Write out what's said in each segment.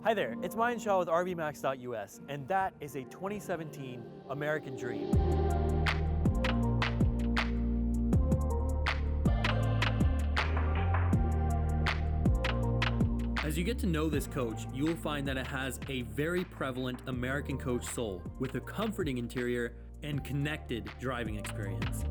Hi there, it's Mayan Shaw with RVMax.us, and that is a 2017 American Dream. As you get to know this coach, you will find that it has a very prevalent American coach soul with a comforting interior and connected driving experience.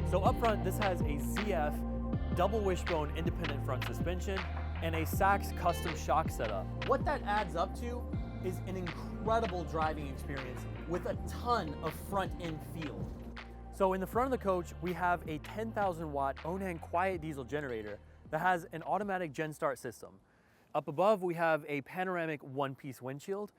So up front, this has a ZF double wishbone independent front suspension and a Sachs custom shock setup. What that adds up to is an incredible driving experience with a ton of front end feel. So in the front of the coach, we have a 10,000 watt Onan quiet diesel generator that has an automatic gen start system. Up above, we have a panoramic one-piece windshield,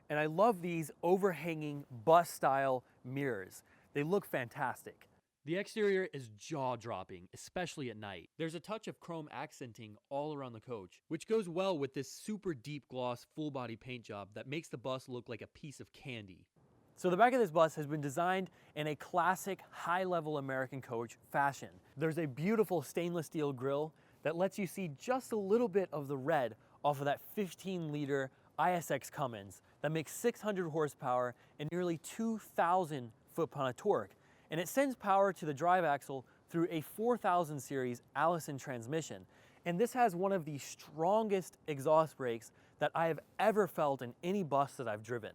and I love these overhanging bus style mirrors. They look fantastic. The exterior is jaw-dropping, especially at night. There's a touch of chrome accenting all around the coach, which goes well with this super deep gloss full body paint job that makes the bus look like a piece of candy. So the back of this bus has been designed in a classic high-level American coach fashion. There's a beautiful stainless steel grille that lets you see just a little bit of the red off of that 15-liter ISX Cummins that makes 600 horsepower and nearly 2,000 foot-pound of torque. And it sends power to the drive axle through a 4000 series Allison transmission. And this has one of the strongest exhaust brakes that I have ever felt in any bus that I've driven.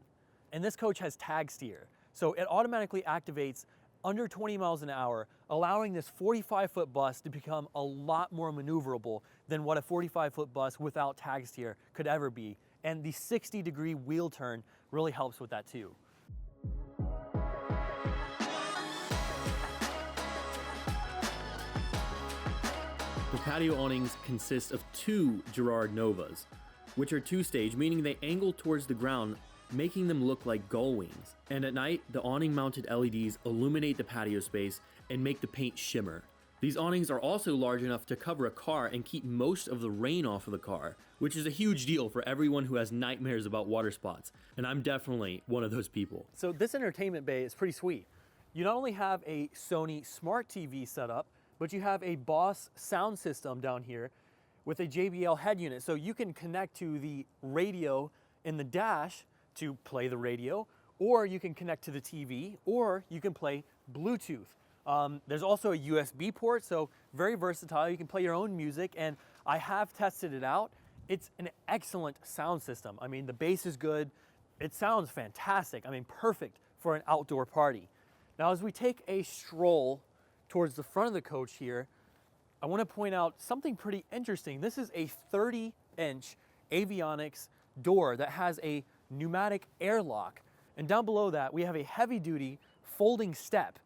And this coach has tag steer, so it automatically activates under 20 miles an hour, allowing this 45-foot bus to become a lot more maneuverable than what a 45-foot bus without tag steer could ever be. And the 60-degree wheel turn really helps with that too. The patio awnings consist of two GIRARD NOVAS, which are two-stage, meaning they angle towards the ground, making them look like gull wings. And at night, the awning-mounted LEDs illuminate the patio space and make the paint shimmer. These awnings are also large enough to cover a car and keep most of the rain off of the car, which is a huge deal for everyone who has nightmares about water spots. And I'm definitely one of those people. So this entertainment bay is pretty sweet. You not only have a Sony Smart TV setup, but you have a Boss sound system down here with a JBL head unit. So you can connect to the radio in the dash to play the radio, or you can connect to the TV, or you can play Bluetooth. There's also a USB port, so very versatile. You can play your own music, and I have tested it out. It's an excellent sound system. I mean, the bass is good. It sounds fantastic. I mean, perfect for an outdoor party. Now, as we take a stroll towards the front of the coach here, I want to point out something pretty interesting. This is a 30-inch Avionics door that has a pneumatic airlock. And down below that, we have a heavy-duty folding step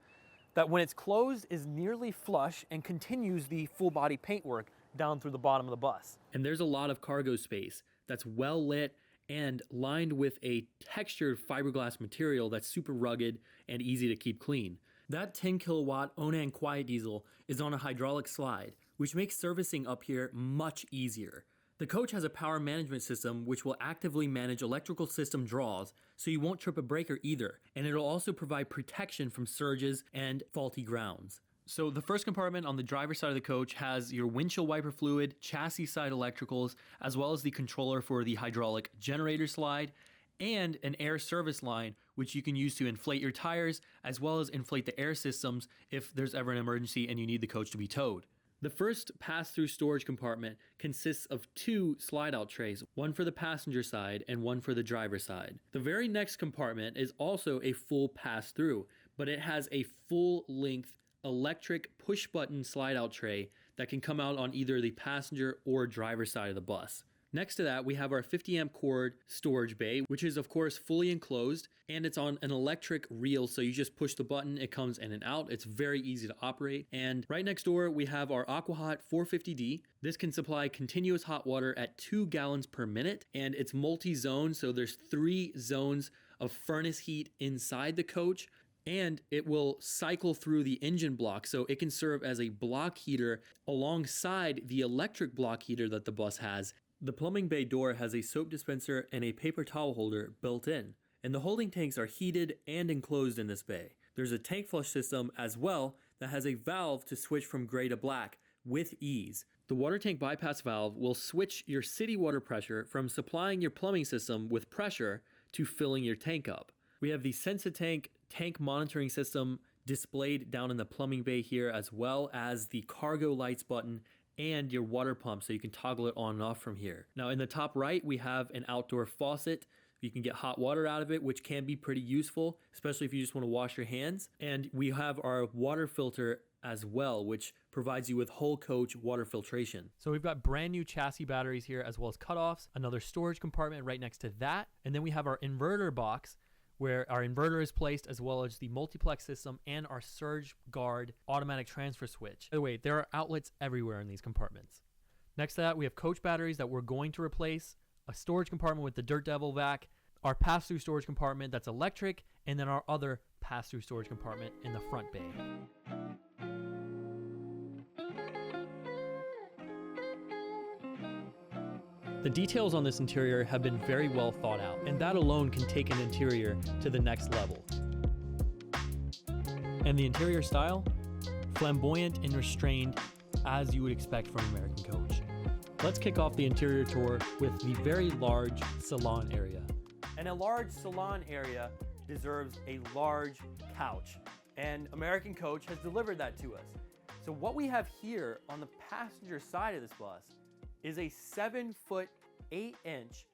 that when it's closed is nearly flush and continues the full-body paintwork down through the bottom of the bus. And there's a lot of cargo space that's well lit and lined with a textured fiberglass material that's super rugged and easy to keep clean. That 10 kilowatt Onan quiet diesel is on a hydraulic slide, which makes servicing up here much easier. The coach has a power management system which will actively manage electrical system draws so you won't trip a breaker either, and it'll also provide protection from surges and faulty grounds. So the first compartment on the driver's side of the coach has your windshield wiper fluid, chassis side electricals, as well as the controller for the hydraulic generator slide, and an air service line, which you can use to inflate your tires, as well as inflate the air systems if there's ever an emergency and you need the coach to be towed. The first pass-through storage compartment consists of two slide-out trays, one for the passenger side and one for the driver's side. The very next compartment is also a full pass-through, but it has a full-length electric push-button slide-out tray that can come out on either the passenger or driver's side of the bus. Next to that, we have our 50 amp cord storage bay, which is of course fully enclosed, and it's on an electric reel, so you just push the button, it comes in and out. It's very easy to operate. And right next door, we have our Aqua Hot 450D. This can supply continuous hot water at 2 gallons per minute, and it's multi-zone, so there's 3 zones of furnace heat inside the coach. And it will cycle through the engine block, so it can serve as a block heater alongside the electric block heater that the bus has. The plumbing bay door has a soap dispenser and a paper towel holder built in, and the holding tanks are heated and enclosed in this bay. There's a tank flush system as well that has a valve to switch from gray to black with ease. The water tank bypass valve will switch your city water pressure from supplying your plumbing system with pressure to filling your tank up. We have the Sensitank tank monitoring system displayed down in the plumbing bay here, as well as the cargo lights button and your water pump, so you can toggle it on and off from here. Now in the top right, we have an outdoor faucet. You can get hot water out of it, which can be pretty useful, especially if you just want to wash your hands. And we have our water filter as well, which provides you with whole coach water filtration. So we've got brand new chassis batteries here, as well as cutoffs, another storage compartment right next to that. And then we have our inverter box, where our inverter is placed, as well as the multiplex system and our surge guard automatic transfer switch. By the way, there are outlets everywhere in these compartments. Next to that, we have coach batteries that we're going to replace, a storage compartment with the Dirt Devil vac, our pass-through storage compartment that's electric, and then our other pass-through storage compartment in the front bay. The details on this interior have been very well thought out, and that alone can take an interior to the next level. And the interior style? Flamboyant and restrained, as you would expect from American Coach. Let's kick off the interior tour with the very large salon area. And a large salon area deserves a large couch, and American Coach has delivered that to us. So what we have here on the passenger side of this bus is a 7-foot, 8-inch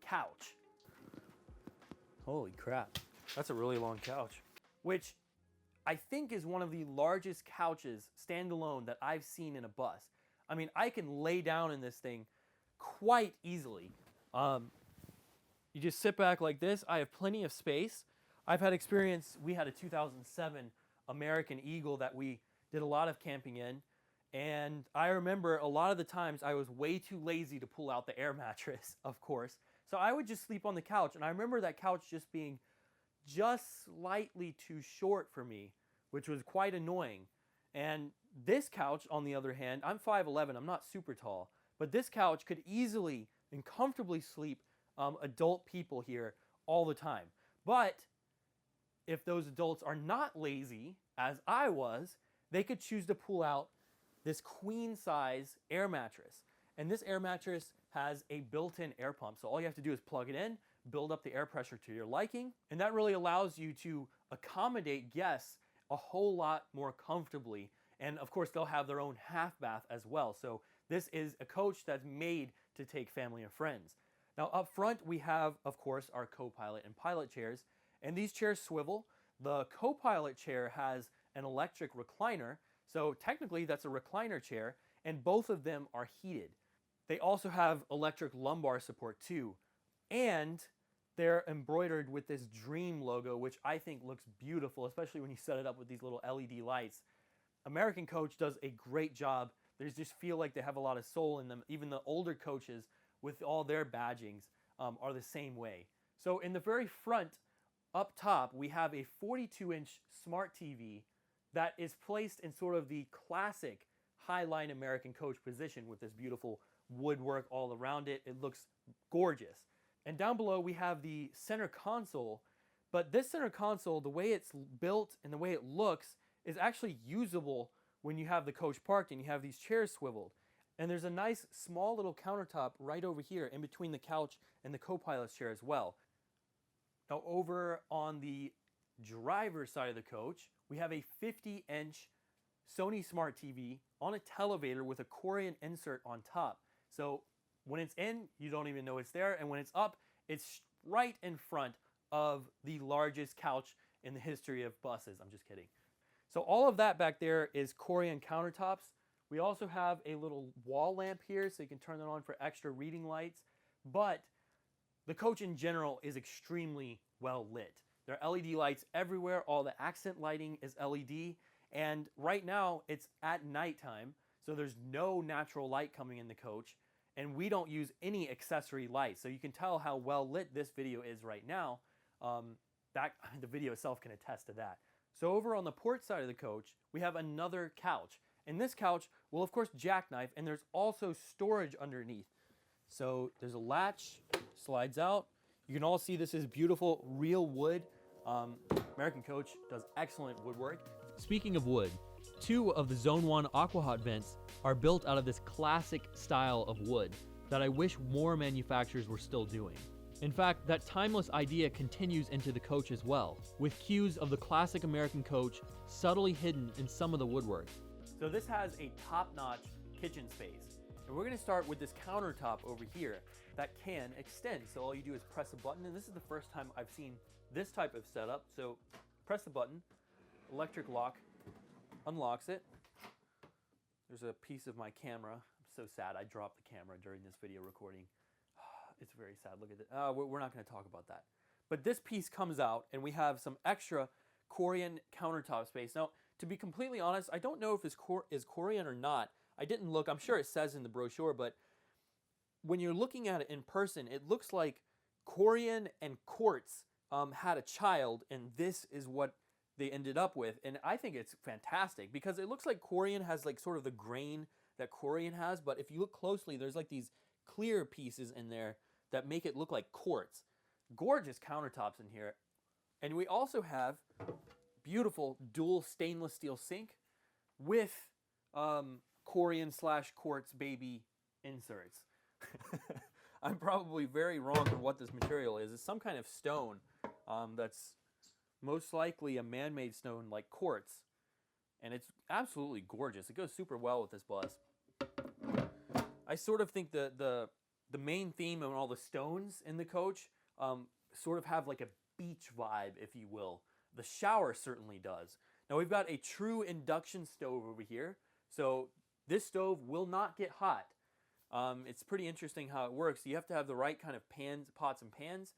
couch. Holy crap, that's a really long couch. Which I think is one of the largest couches standalone that I've seen in a bus. I mean, I can lay down in this thing quite easily. You just sit back like this. I have plenty of space. I've had experience, we had a 2007 American Eagle that we did a lot of camping in. And I remember a lot of the times I was way too lazy to pull out the air mattress, of course. So I would just sleep on the couch. And I remember that couch just being just slightly too short for me, which was quite annoying. And this couch, on the other hand, I'm 5'11", I'm not super tall, but this couch could easily and comfortably sleep adult people here all the time. But if those adults are not lazy, as I was, they could choose to pull out this queen size air mattress. And this air mattress has a built-in air pump. So all you have to do is plug it in, build up the air pressure to your liking, and that really allows you to accommodate guests a whole lot more comfortably. And of course, they'll have their own half bath as well. So this is a coach that's made to take family and friends. Now up front, we have, of course, our co-pilot and pilot chairs, and these chairs swivel. The co-pilot chair has an electric recliner, so technically that's a recliner chair, and both of them are heated. They also have electric lumbar support too, and they're embroidered with this Dream logo, which I think looks beautiful, especially when you set it up with these little LED lights. American Coach does a great job. They just feel like they have a lot of soul in them. Even the older coaches with all their badgings are the same way. So in the very front, up top, we have a 42-inch Smart TV that is placed in sort of the classic Highline American Coach position with this beautiful woodwork all around it. It looks gorgeous. And down below, we have the center console, but this center console, the way it's built and the way it looks, is actually usable when you have the coach parked and you have these chairs swiveled. And there's a nice small little countertop right over here in between the couch and the co-pilot's chair as well. Now over on the driver's side of the coach, we have a 50-inch Sony Smart TV on a televator with a Corian insert on top. So when it's in, you don't even know it's there, and when it's up, it's right in front of the largest couch in the history of buses. I'm just kidding. So all of that back there is Corian countertops. We also have a little wall lamp here, so you can turn it on for extra reading lights. But the coach in general is extremely well lit. There are LED lights everywhere. All the accent lighting is LED. And right now, it's at nighttime, so there's no natural light coming in the coach. And we don't use any accessory lights. So you can tell how well lit this video is right now. The video itself can attest to that. So over on the port side of the coach, we have another couch. And this couch will, of course, jackknife, and there's also storage underneath. So there's a latch, slides out. You can all see this is beautiful real wood American Coach does excellent woodwork. Speaking of wood, 2 of the Zone 1 Aqua Hot vents are built out of this classic style of wood that I wish more manufacturers were still doing. In fact, that timeless idea continues into the Coach as well, with cues of the classic American Coach subtly hidden in some of the woodwork. So this has a top-notch kitchen space. And we're gonna start with this countertop over here that can extend. So all you do is press a button, and this is the first time I've seen this type of setup. So press the button, electric lock unlocks it. There's a piece of my camera. I'm so sad I dropped the camera during this video recording. It's very sad, look at it. We're not gonna talk about that. But this piece comes out and we have some extra Corian countertop space. Now, to be completely honest, I don't know if this is Corian or not. I didn't look, I'm sure it says in the brochure, but when you're looking at it in person, it looks like Corian and quartz had a child, and this is what they ended up with. And I think it's fantastic because it looks like Corian has like sort of the grain that Corian has, but if you look closely, there's like these clear pieces in there that make it look like quartz. Gorgeous countertops in here. And we also have beautiful dual stainless steel sink with Corian / quartz baby inserts. I'm probably very wrong on what this material is. It's some kind of stone that's most likely a man-made stone like quartz. And it's absolutely gorgeous. It goes super well with this bus. I sort of think the main theme of all the stones in the Coach sort of have like a beach vibe, if you will. The shower certainly does. Now we've got a true induction stove over here. So this stove will not get hot. It's pretty interesting how it works. You have to have the right kind of pots and pans.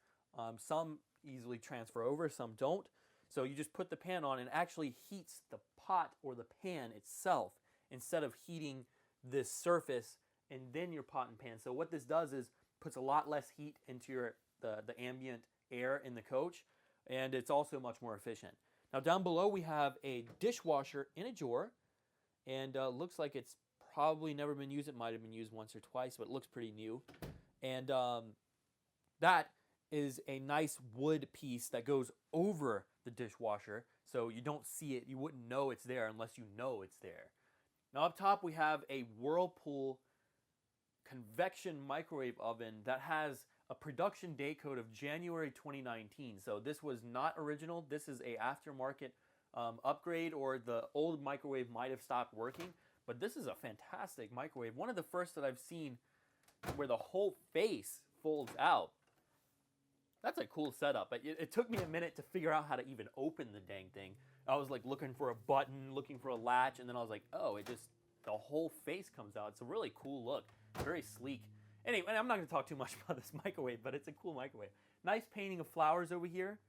Some easily transfer over, some don't. So you just put the pan on and it actually heats the pot or the pan itself instead of heating this surface and then your pot and pan. So what this does is puts a lot less heat into the ambient air in the Coach, and it's also much more efficient. Now down below we have a dishwasher in a drawer, and looks like it's probably never been used. It might have been used once or twice, but it looks pretty new. And that is a nice wood piece that goes over the dishwasher, so you don't see it. You wouldn't know it's there unless you know it's there. Now up top we have a Whirlpool convection microwave oven that has a production date code of January 2019. So this was not original. This is a aftermarket upgrade, or the old microwave might have stopped working. But this is a fantastic microwave. One of the first that I've seen where the whole face folds out. That's a cool setup, but it took me a minute to figure out how to even open the dang thing. I was like looking for a button, looking for a latch, and then I was like, oh, the whole face comes out. It's a really cool look, very sleek. Anyway, I'm not gonna talk too much about this microwave, but it's a cool microwave. Nice painting of flowers over here.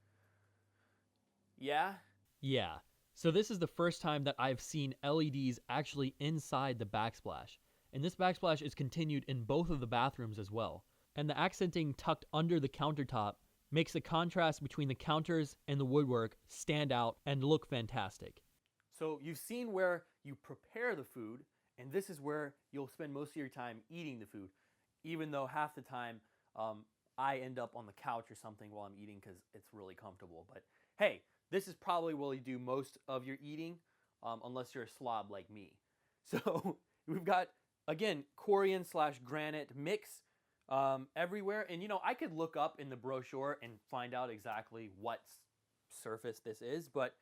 Yeah? Yeah. So this is the first time that I've seen LEDs actually inside the backsplash. And this backsplash is continued in both of the bathrooms as well. And the accenting tucked under the countertop makes the contrast between the counters and the woodwork stand out and look fantastic. So you've seen where you prepare the food, and this is where you'll spend most of your time eating the food, even though half the time I end up on the couch or something while I'm eating because it's really comfortable. But hey, this is probably where you do most of your eating, unless you're a slob like me. So we've got, again, Corian / granite mix everywhere. And, you know, I could look up in the brochure and find out exactly what surface this is, but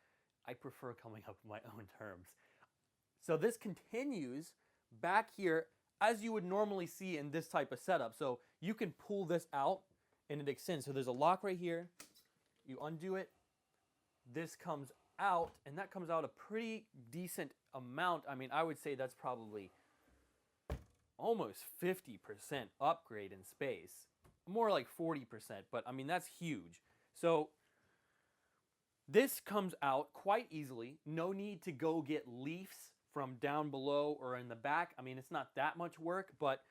I prefer coming up with my own terms. So this continues back here as you would normally see in this type of setup. So you can pull this out and it extends. So there's a lock right here. You undo it. This comes out, and that comes out a pretty decent amount. I mean, I would say that's probably almost 50% upgrade in space. More like 40%, but I mean, that's huge. So this comes out quite easily. No need to go get leaves from down below or in the back. I mean, it's not that much work, but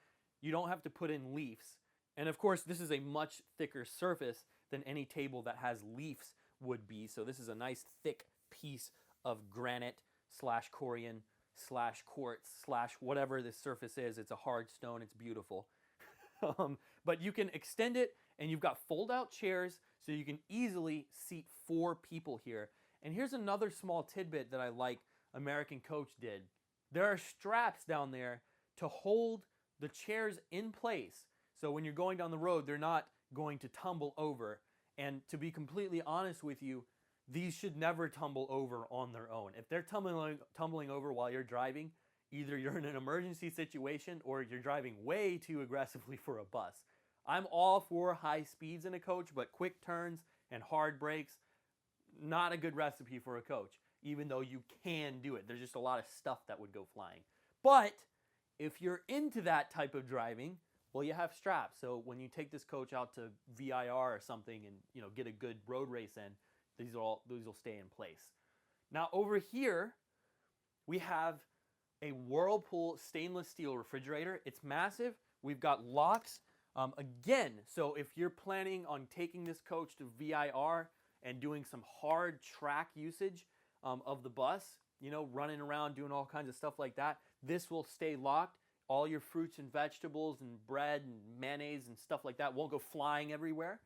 you don't have to put in leaves. And of course, this is a much thicker surface than any table that has leaves would be. So this is a nice thick piece of granite / Corian / quartz / whatever this surface is. It's a hard stone. It's beautiful. But you can extend it, and you've got fold-out chairs So you can easily seat 4 people here. And here's another small tidbit that I like American Coach did. There are straps down there to hold the chairs in place. So when you're going down the road, they're not going to tumble over. And to be completely honest with you, these should never tumble over on their own. If they're tumbling over while you're driving, either you're in an emergency situation or you're driving way too aggressively for a bus. I'm all for high speeds in a coach, but quick turns and hard brakes, not a good recipe for a coach, even though you can do it. There's just a lot of stuff that would go flying. But if you're into that type of driving, well, you have straps. So when you take this coach out to VIR or something and get a good road race in, these will stay in place. Now over here, we have a Whirlpool stainless steel refrigerator. It's massive. We've got locks. Again, so if you're planning on taking this coach to VIR and doing some hard track usage of the bus, running around doing all kinds of stuff like that, this will stay locked. All your fruits and vegetables and bread and mayonnaise and stuff like that won't go flying everywhere.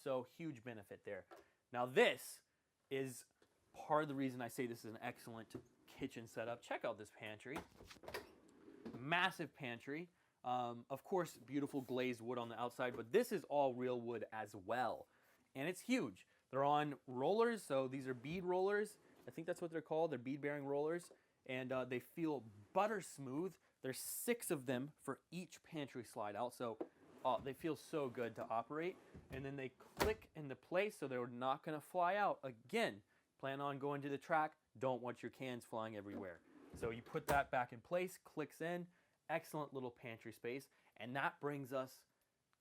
So huge benefit there. Now this is part of the reason I say this is an excellent kitchen setup. Check out this pantry. Massive pantry. Of course, beautiful glazed wood on the outside, but this is all real wood as well. And it's huge. They're on rollers, so these are bead rollers. I think that's what they're called. They're bead bearing rollers. And they feel butter smooth. There's 6 of them for each pantry slide out. So they feel so good to operate. And then they click into place so they're not going to fly out. Again, plan on going to the track. Don't want your cans flying everywhere. So you put that back in place, clicks in. Excellent little pantry space. And that brings us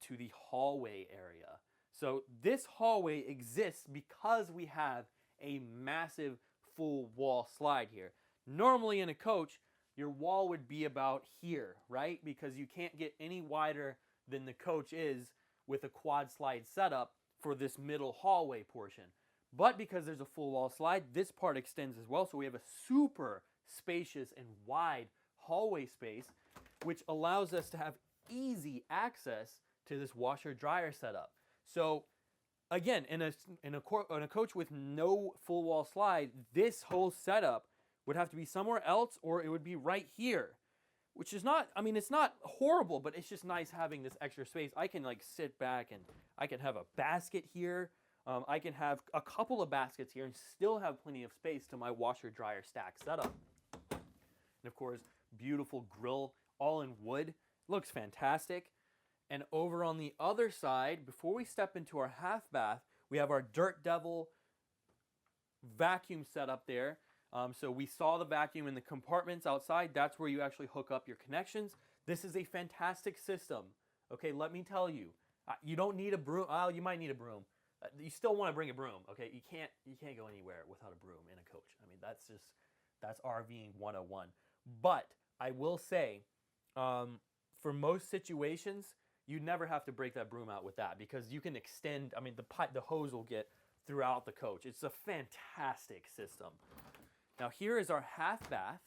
to the hallway area. So this hallway exists because we have a massive full wall slide here. Normally in a coach, your wall would be about here, right? Because you can't get any wider than the coach is with a quad slide setup for this middle hallway portion. But because there's a full wall slide, this part extends as well. So we have a super spacious and wide hallway space, which allows us to have easy access to this washer dryer setup. So again, in a coach with no full wall slide, this whole setup would have to be somewhere else, or it would be right here, which is not, it's not horrible, but it's just nice having this extra space. I can sit back and I can have a basket here. I can have a couple of baskets here and still have plenty of space to my washer dryer stack setup. And of course, beautiful grill, all in wood. Looks fantastic. And over on the other side, before we step into our half bath, we have our Dirt Devil vacuum setup there. So we saw the vacuum in the compartments outside. That's where you actually hook up your connections. This is a fantastic system. Okay, let me tell you. You don't need a broom. You might need a broom. You still want to bring a broom. Okay, you can't go anywhere without a broom in a coach. That's RVing 101. But I will say, for most situations, you never have to break that broom out with that because you can extend. The hose will get throughout the coach. It's a fantastic system. Now here is our half bath.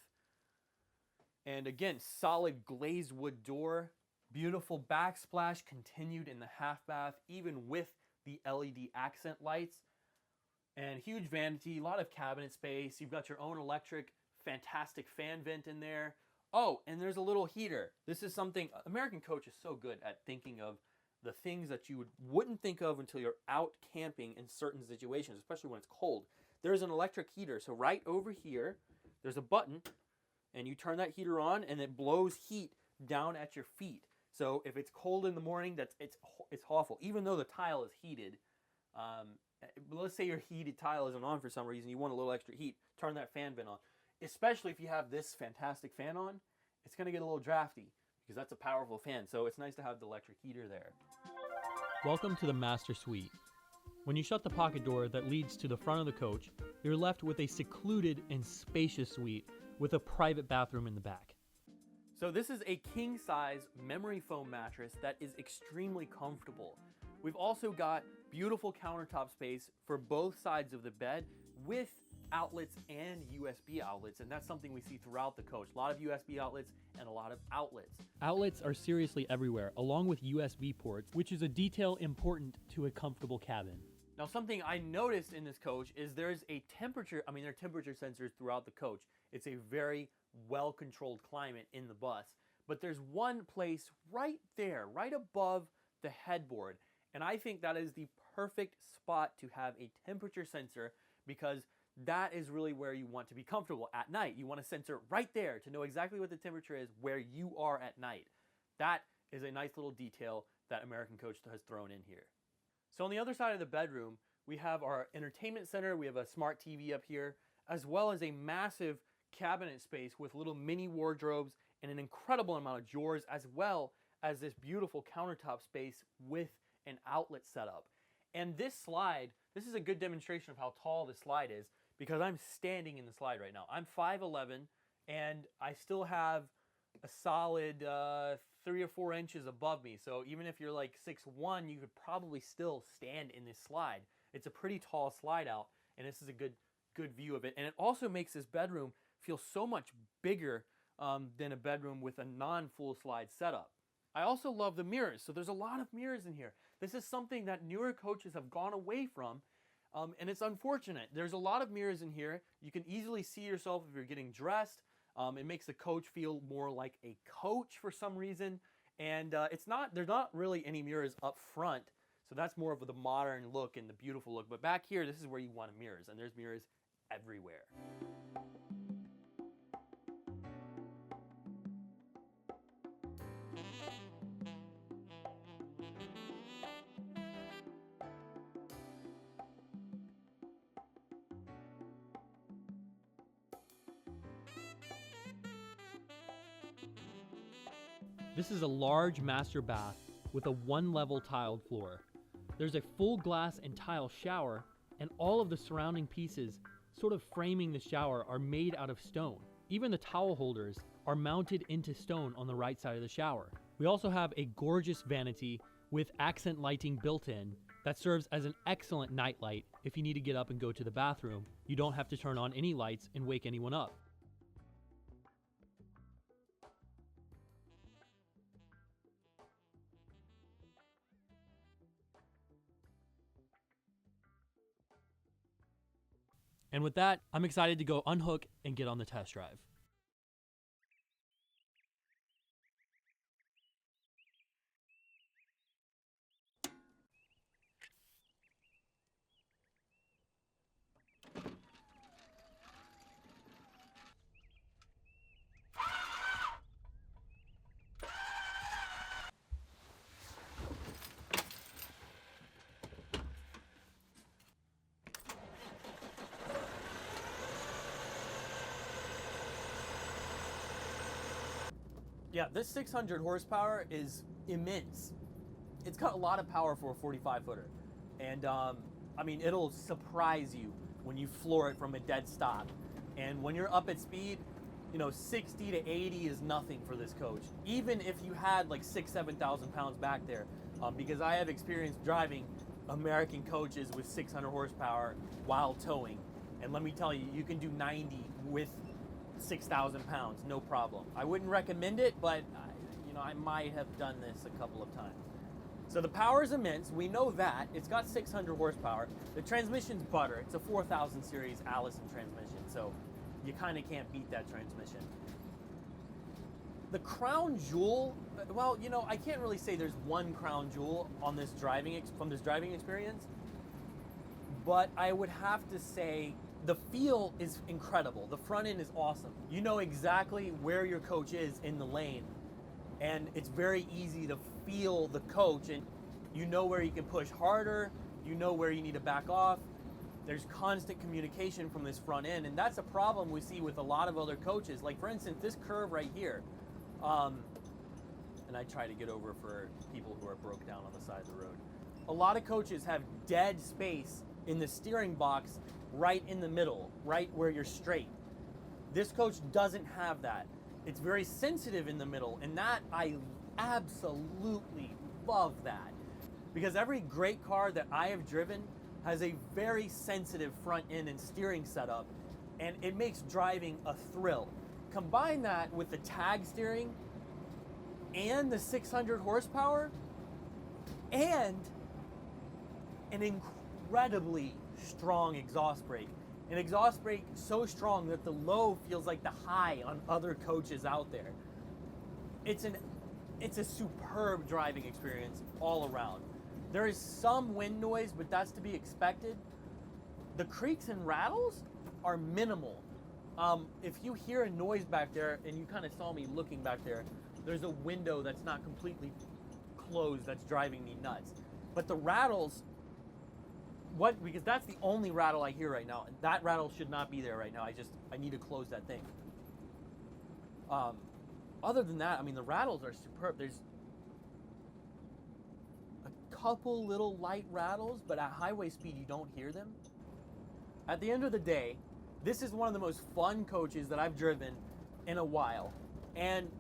And again, solid glazed wood door. Beautiful backsplash continued in the half bath, even with the LED accent lights. And huge vanity, a lot of cabinet space. You've got your own electric, fantastic fan vent in there. Oh, and there's a little heater. This is something, American Coach is so good at thinking of the things that you wouldn't think of until you're out camping in certain situations, especially when it's cold. There's an electric heater. So right over here, there's a button, and you turn that heater on, and it blows heat down at your feet. So if it's cold in the morning, it's awful. Even though the tile is heated, let's say your heated tile isn't on for some reason, you want a little extra heat, turn that fan vent on. Especially if you have this fantastic fan on, it's going to get a little drafty because that's a powerful fan. So it's nice to have the electric heater there. Welcome to the Master Suite. When you shut the pocket door that leads to the front of the coach, you're left with a secluded and spacious suite with a private bathroom in the back. So this is a king-size memory foam mattress that is extremely comfortable. We've also got beautiful countertop space for both sides of the bed with outlets and USB outlets, and that's something we see throughout the coach. A lot of USB outlets and a lot of outlets. Outlets are seriously everywhere, along with USB ports, which is a detail important to a comfortable cabin. Now, something I noticed in this coach is there's a temperature, there are temperature sensors throughout the coach. It's a very well-controlled climate in the bus, but there's one place right there, right above the headboard, and I think that is the perfect spot to have a temperature sensor, because that is really where you want to be comfortable at night. You want a sensor right there to know exactly what the temperature is where you are at night. That is a nice little detail that American Coach has thrown in here. So on the other side of the bedroom, we have our entertainment center. We have a smart TV up here, as well as a massive cabinet space with little mini wardrobes and an incredible amount of drawers, as well as this beautiful countertop space with an outlet setup. And this slide, this is a good demonstration of how tall this slide is, because I'm standing in the slide right now. I'm 5'11", and I still have a solid 3 or 4 inches above me. So even if you're like 6'1", you could probably still stand in this slide. It's a pretty tall slide out, and this is a good view of it. And it also makes this bedroom feel so much bigger than a bedroom with a non-full slide setup. I also love the mirrors. So there's a lot of mirrors in here. This is something that newer coaches have gone away from, and it's unfortunate. There's a lot of mirrors in here. You can easily see yourself if you're getting dressed. It makes the coach feel more like a coach for some reason, and there's not really any mirrors up front, so that's more of the modern look and the beautiful look. But back here, this is where you want mirrors, and there's mirrors everywhere. This is a large master bath with a one-level tiled floor. There's a full glass and tile shower, and all of the surrounding pieces sort of framing the shower are made out of stone. Even the towel holders are mounted into stone on the right side of the shower. We also have a gorgeous vanity with accent lighting built in that serves as an excellent night light. If you need to get up and go to the bathroom, you don't have to turn on any lights and wake anyone up. And with that, I'm excited to go unhook and get on the test drive. Yeah, this 600 horsepower is immense. It's got a lot of power for a 45-footer. And it'll surprise you when you floor it from a dead stop. And when you're up at speed, 60 to 80 is nothing for this coach. Even if you had like 7,000 pounds back there, because I have experience driving American coaches with 600 horsepower while towing. And let me tell you, you can do 90 with 6,000 pounds, no problem. I wouldn't recommend it, but I might have done this a couple of times. So the power is immense. We know that. It's got 600 horsepower. The transmission's butter. It's a 4000 series Allison transmission, so you kind of can't beat that transmission. The crown jewel, well, I can't really say there's one crown jewel on this from this driving experience, but I would have to say the feel is incredible. The front end is awesome. You know exactly where your coach is in the lane, and it's very easy to feel the coach, and you know where you can push harder, you know where you need to back off. There's constant communication from this front end, and that's a problem we see with a lot of other coaches. Like, for instance, this curve right here, and I try to get over for people who are broke down on the side of the road. A lot of coaches have dead space in the steering box right in the middle, right where you're straight. This coach doesn't have that. It's very sensitive in the middle, and that I absolutely love that. Because every great car that I have driven has a very sensitive front end and steering setup, and it makes driving a thrill. Combine that with the tag steering and the 600 horsepower and an incredibly strong exhaust brake. An exhaust brake so strong that the low feels like the high on other coaches out there. It's a superb driving experience all around. There is some wind noise, but that's to be expected. The creaks and rattles are minimal. If you hear a noise back there, and you kind of saw me looking back there, there's a window that's not completely closed that's driving me nuts. But the rattles, because that's the only rattle I hear right now. That rattle should not be there right now. I need to close that thing. Other than that, I mean, the rattles are superb. There's a couple little light rattles, but at highway speed, you don't hear them. At the end of the day, this is one of the most fun coaches that I've driven in a while. And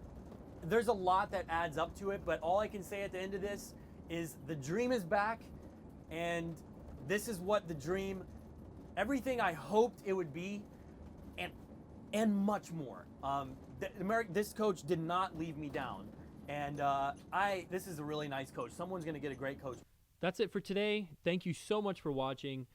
there's a lot that adds up to it, but all I can say at the end of this is the dream is back, and this is what the dream, everything I hoped it would be, and much more. This coach did not leave me down, and this is a really nice coach. Someone's gonna get a great coach. That's it for today. Thank you so much for watching.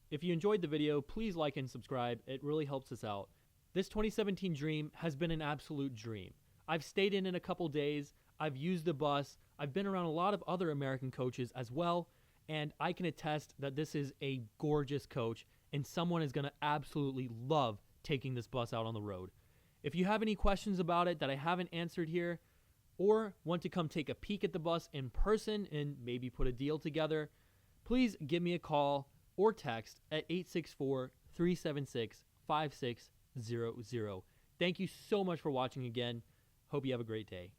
If you enjoyed the video, please like and subscribe. It really helps us out. This 2017 Dream has been an absolute dream. I've stayed in a couple days. I've used the bus. I've been around a lot of other American coaches as well, and I can attest that this is a gorgeous coach, and someone is going to absolutely love taking this bus out on the road. If you have any questions about it that I haven't answered here, or want to come take a peek at the bus in person and maybe put a deal together, please give me a call or text at 864-376-5600. Thank you so much for watching again. Hope you have a great day.